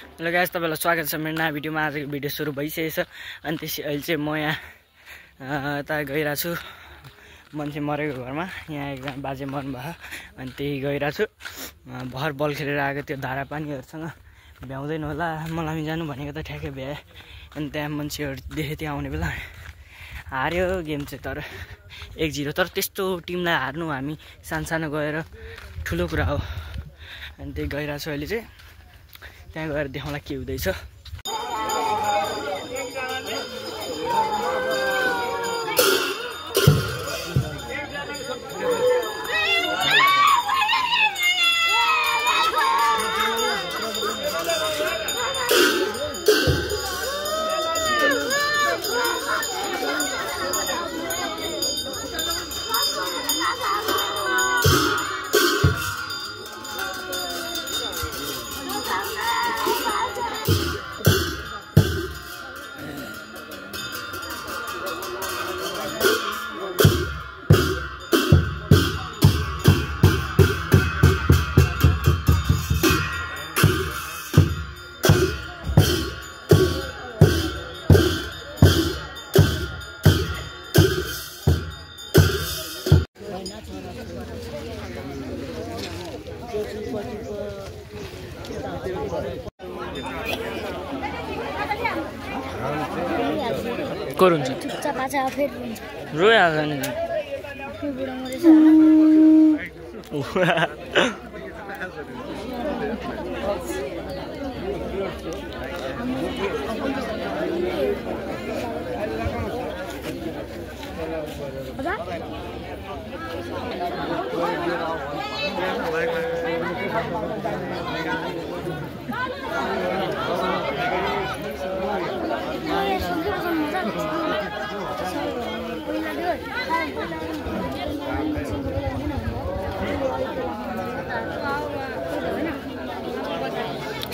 Hello guys, तपाईहरुलाई स्वागत छ मेरो नयाँ भिडियोमा। आजको भिडियो सुरु भइसकेछ अनि त्यसै अहिले चाहिँ म यहाँ यता गइरा छु मान्छे मरेको घरमा। यहाँ एकजना बाजे मर्नु भयो अनि त्यही गइरा छु। भर बल खेलेर आएको त्यो धारा पानीहरुसँग भ्याउँदैन होला। मलाई जानु भनेको त ठ्याक्कै भ्याए अनि त्यहाँ मान्छेहरु देखे। त्यहाँ आउने बेला हार्यो गेम चाहिँ, तर 1-0। तर त्यस्तो टिमलाई हार्नु हामी सानो गएर ठुलो कुरा हो। अनि त्यही गइरा छु अहिले चाहिँ। त्यहाँ गएर देखाउँला के हुँदैछ। कोर हुन्छ चुपचाप आजा फेरि रोइहाल्छ नि बुढा मरेछ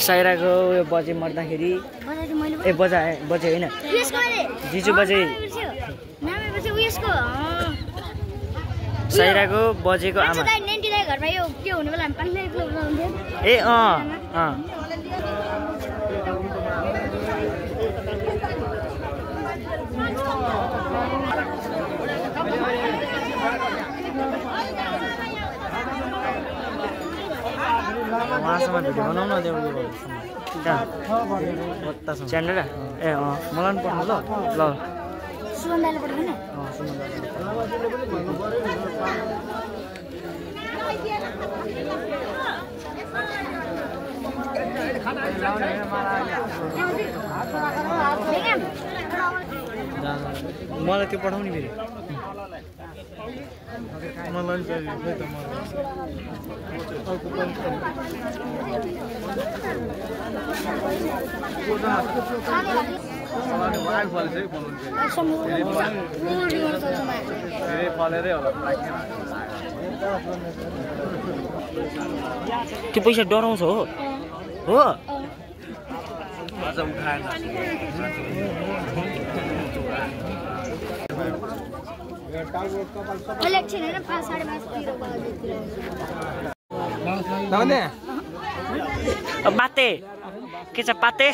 साइराको उयो बजे मर्दाखेरि ए बजे होइन जिजु बजे साइराको बजेको आमा ए उहाँसँग भिडियो बनाउन देऊ च्यान्डर ए मलाई पनि पठाउनु ल सुमनदाले पठाउनु मलाई त्यो पठाउने फेरि मलाई त्यो पैसा डराउँछ हो पाते के छ पाते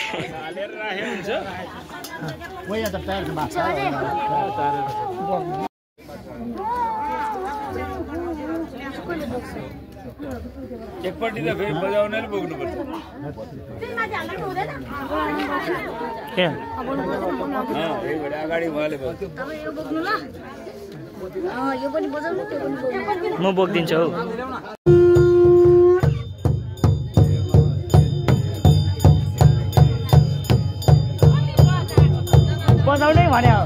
एकपट्टि त फेरि बजाउनेले बोक्नुपर्छ अगाडि उहाँले म बोकिदिन्छु हौ। बजाउनै भन्यो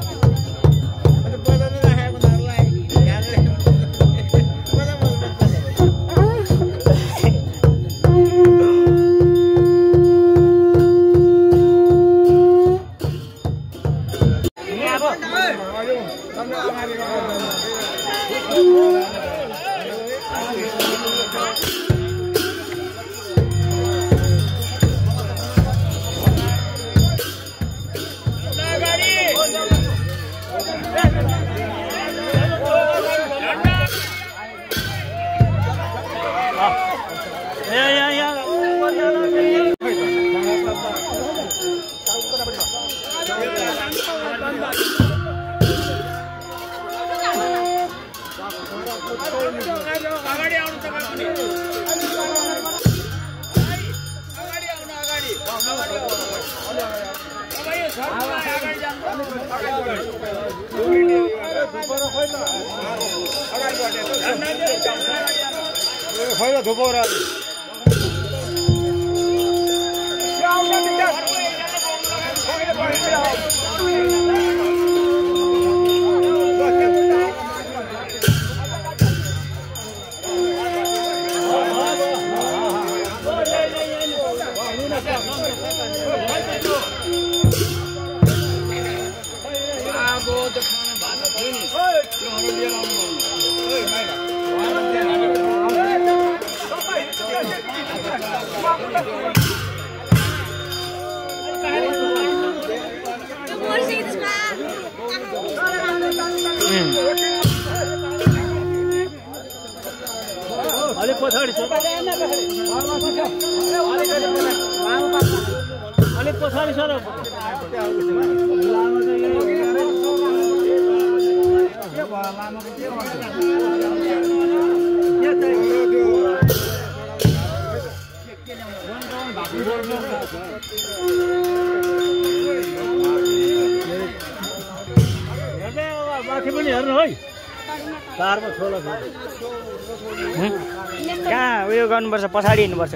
अलिक पछाडि छ अलिक पछाडि छ माथि पनि हेर्नु है तारमा छोला छ कहाँ उयो गर्नुपर्छ पछाडि हिँड्नुपर्छ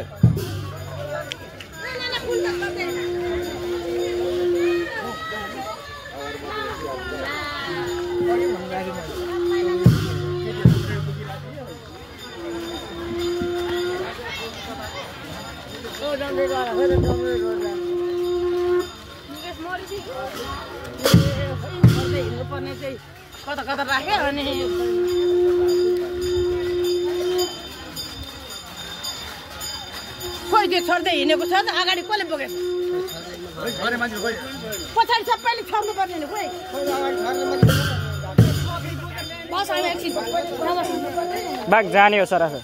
कता कता राख्यो अनि खोइ त्यो छोड्दै हिँडेको छ अगाडि कसले बोकेको पछाडि सबैले छोड्नु पर्ने नि खोइ बस अब एकछिन बाघ जाने हो सरासर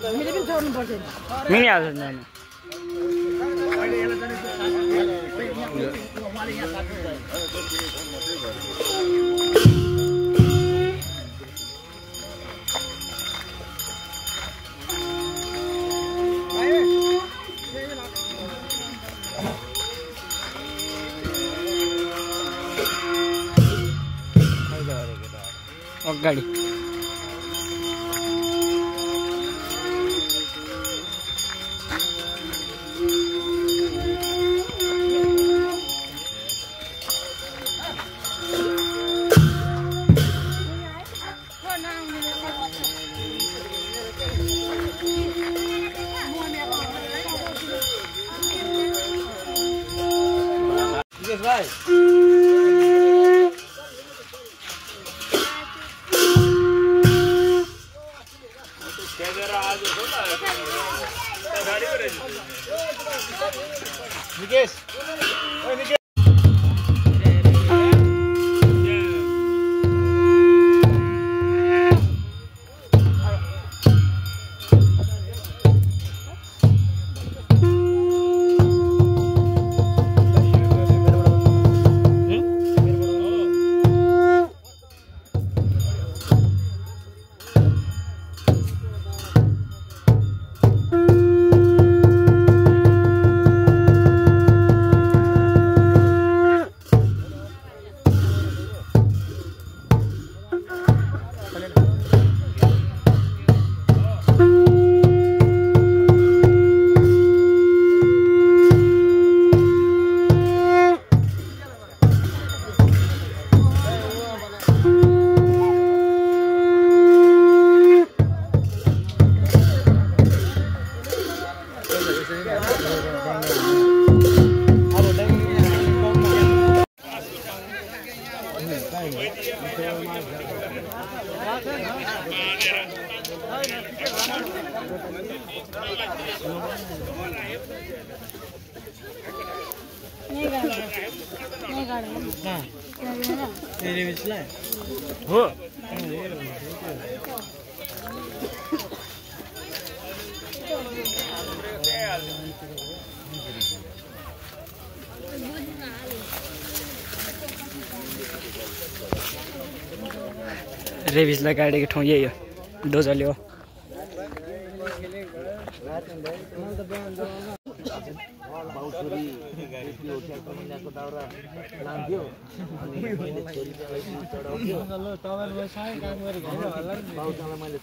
हामीले पनि छोड्नु पर्छ मिलिहाल्छ जाने अगाडि निकेश हो रेबिसलाई गाडीको ठाउँ यही हो डोजरले हो बाउछोरी त्यो ट्र्याक्टर महिनाको दाउरा लान्थ्यो अनि मैले छोरी चाहिँ चढाउँथ्यो बाउसँग मैले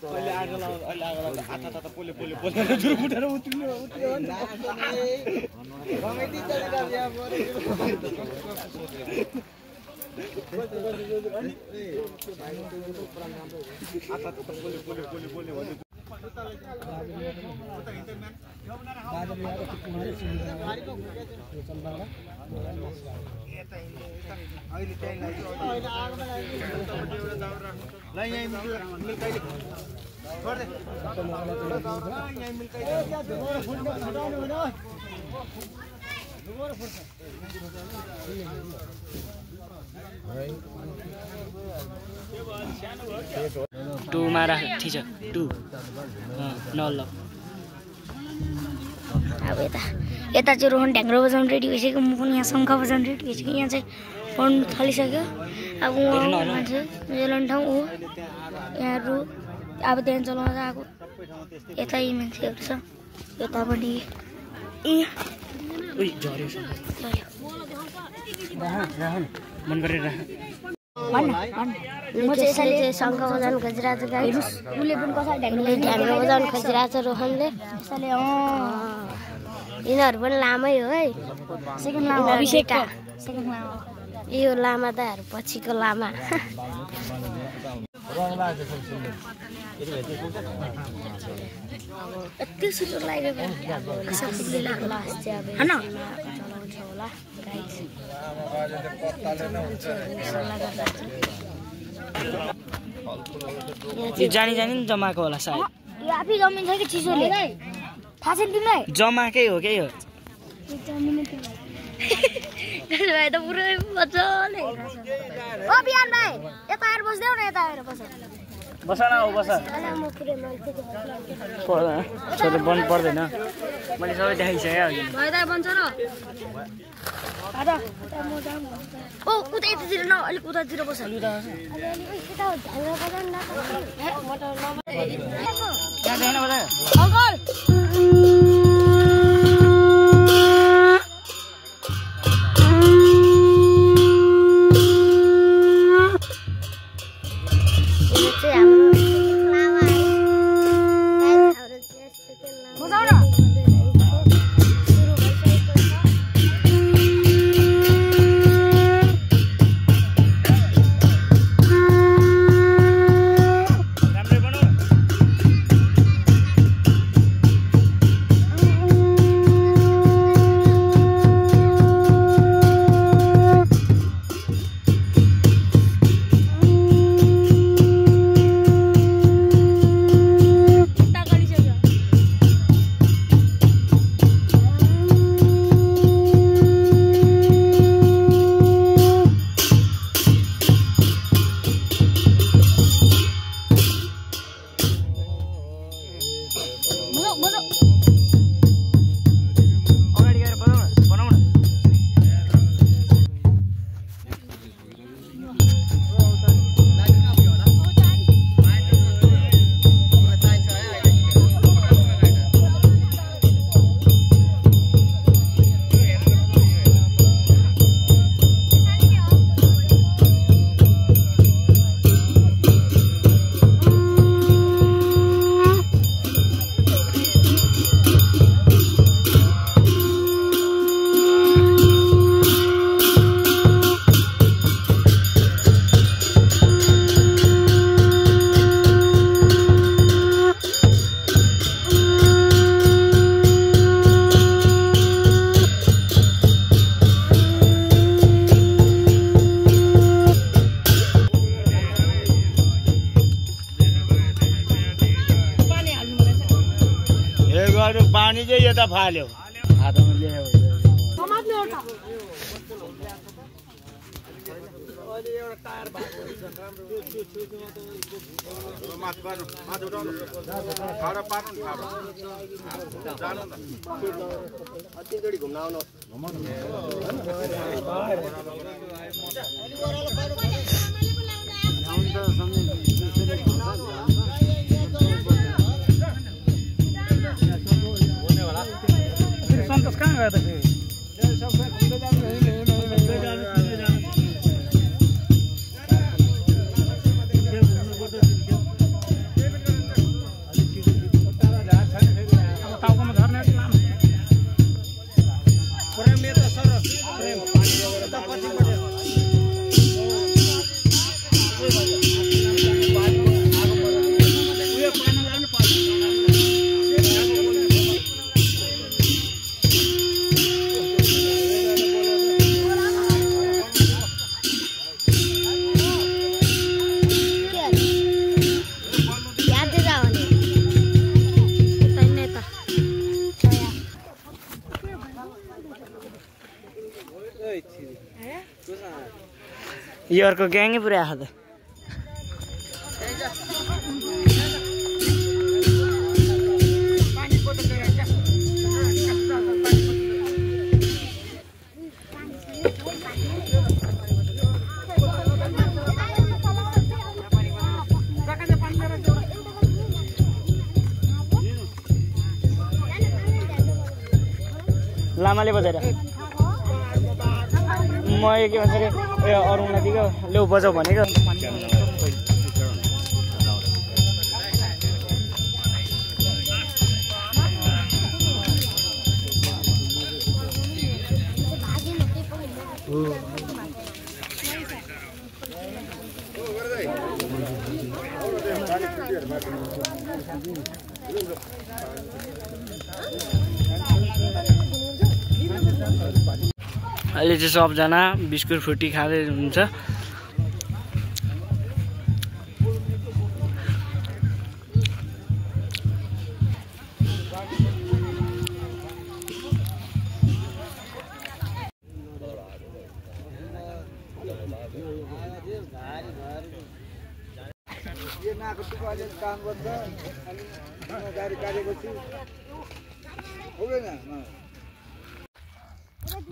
टुमा राख ठिक छ टु नल अब यता चाहिँ रोहन ढ्याङ्ग्रो बजाउनु रेडी भइसक्यो म पनि यहाँ शङ्ख बजाउनु रेडी भइसक्यो यहाँ चाहिँ पढ्नु थालिसक्यो अब उहाँ मान्छे जलन ठाउँ हो यहाँहरू अब त्यहाँ चलाउँदा आएको यता यी मान्छेहरू छ यता पनि मन गरेर म चाहिँ यसरी चाहिँ शङ्ख बजाउनु खोजिरहेको छु गाइस उसले पनि कसरी ढ्याङ्ग्रो बजाउनु खोजिरहेको छ रोहनले यसले यिनीहरू पनि लामै हो है सेकेन्ड लामा अभिषेकका सेकेन्ड लामा यो लामा दाहरू पछिको लामा यति सुन्दर लागेको सबैले लाग्ला चाहिँ अब हैन चलाउँछ होला गाइस यो जानी जानी जमाएको होला सायद यो आफै जमिन्छ कि चिसोले थाहा छैन तिमीलाई जमाकै हो के हो भाइ त पुरै मजाले ओ बिहान भाइ यता आएर बस्देऊ न यता आएर बस बस न हो बस छोरी बन्द पर्दैन मैले सबै देखाइसकेँ भाइ त बन्छ र ओ उता यतातिर न अलिक उतातिर बस पानी चाहिँ यता फाल्यो हातमा ल्यायो घुम्न आउनु सन्तोष कहाँ गयो त फेरि टाउकोमा झर्ने यो अर्को ग्याङै पुरै आएको त लामाले बजाएर म के भन्छ अरे उयो अरू नदीको लेउ बजाउ भनेको अहिले चाहिँ सबजना बिस्कुट फ्रुटी खाँदै हुनुहुन्छ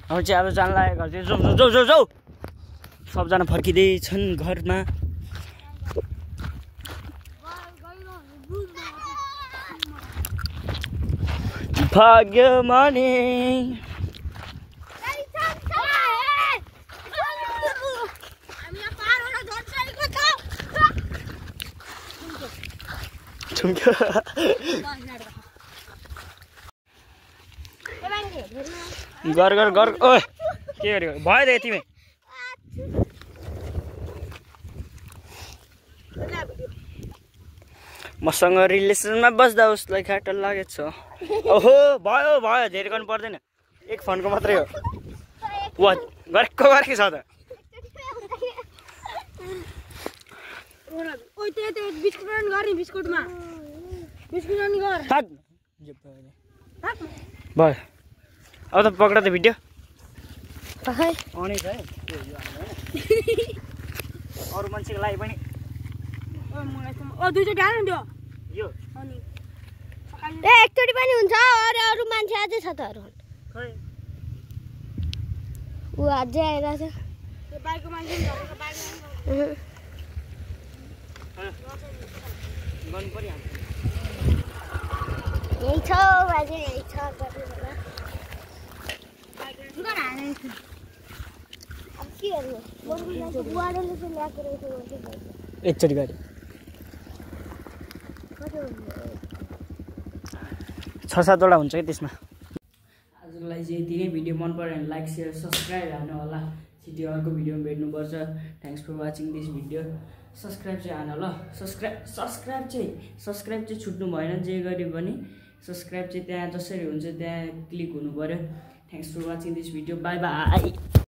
अब चाहिँ अब जान लागेको चाहिँ जाऊ जाऊ जाऊ जाऊ सबजना फर्किँदैछन् घरमा भाग्य माने गर गर गर ओ के गर्यो भयो त यतिमै मसँग रिलेसनमा बस्दा उसलाई खाट लागेको छ ओहो भयो भयो धेरै गर्नु पर्दैन एक फोनको मात्रै हो वा गरेको गरेकै छ त ओइ त्यो बिस्कुट रन गर्ने बिस्कुटमा बिस्कुट रन गर थाक भयो अब त पक्रा त भिडियो आउने छ अरू मान्छेको लागि पनि दुईचोटि हाल्नु त्यो यो ए एकचोटि पनि हुन्छ अरे अरू मान्छे अझै छ त अरू ऊ अझै आइरहेको छ बाइकको मान्छे गर्नु परिहाल्छ यही छ बाजे यही छ अब के गर्नु बुवाले चाहिँ ल्याएको रहेछ एकचोटि गरे 6-7वटा हुन्छ कि त्यसमा आजलाई चाहिँ यति नै भिडियो मन पर्यो भने लाइक सेयर सब्सक्राइब हाल्नु होला छिटो अर्को भिडियोमा भेट्नुपर्छ thanks for watching this video subscribe चाहिँ हान ल सब्सक्राइब चाहिँ छुट्नु भएन जे गरे पनि सब्सक्राइब चाहिँ त्यहाँ जसरी हुन्छ त्यहाँ क्लिक हुनु पर्यो thanks for watching this video bye by